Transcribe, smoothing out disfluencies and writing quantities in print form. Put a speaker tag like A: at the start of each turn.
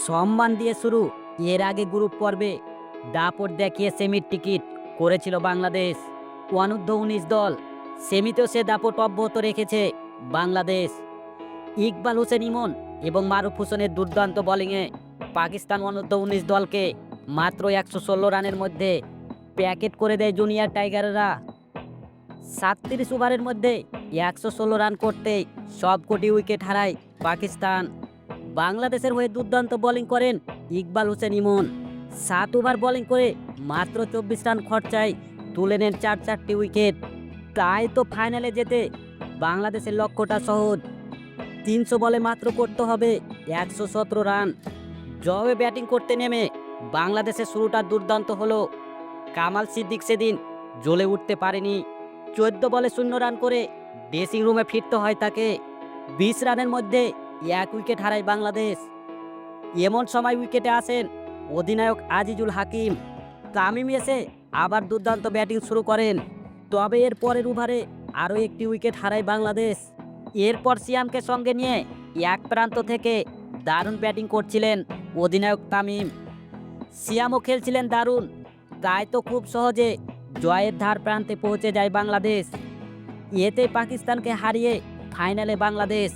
A: সম্মান দিয়ে শুরু। এর আগে গ্রুপ পর্বে দাপট দেখিয়ে সেমির টিকিট করেছিল বাংলাদেশ। অনূর্ধ্ব-19 দল সেমিতেও সে দাপট অব্যাহত রেখেছে বাংলাদেশ। ইকবাল হোসেন ইমন এবং মারুফ হোসেনের দুর্দান্ত বোলিংয়ে পাকিস্তান অনূর্ধ্ব-19 দলকে মাত্র 116 রানের মধ্যে প্যাকেট করে দেয় জুনিয়র টাইগাররা। 37 ওভারের মধ্যে 116 রান করতেই সবকটি উইকেট হারায় পাকিস্তান। বাংলাদেশের হয়ে দুর্দান্ত বোলিং করেন ইকবাল হোসেন ইমন। 7 ওভার বোলিং করে মাত্র 24 রান খরচায় তুলে নেন 4টি উইকেট। তাই তো ফাইনালে যেতে বাংলাদেশের লক্ষ্যটা সহজ। 300 বলে মাত্র করতে হবে 117 রান। জবে ব্যাটিং করতে নেমে বাংলাদেশের শুরুটা দুর্দান্ত হলো। কামাল সিদ্দিক সেদিন জ্বলে উঠতে পারেনি। 14 বলে 0 রান করে ড্রেসিং রুমে ফিরতে হয় তাকে। 20 রানের মধ্যে 1 উইকেট হারায় বাংলাদেশ। এমন সময় উইকেটে আসেন অধিনায়ক আজিজুল হাকিম। তামিম এসে আবার দুর্দান্ত ব্যাটিং শুরু করেন। তবে এর পরের ওভারে আরও একটি উইকেট হারায় বাংলাদেশ। এরপর সিয়ামকে সঙ্গে নিয়ে এক প্রান্ত থেকে দারুণ ব্যাটিং করছিলেন অধিনায়ক তামিম। সিয়ামও খেলছিলেন দারুণ। তাই তো খুব সহজে জয়ের ধার প্রান্তে পৌঁছে যায় বাংলাদেশ। এতে পাকিস্তানকে হারিয়ে ফাইনালে বাংলাদেশ।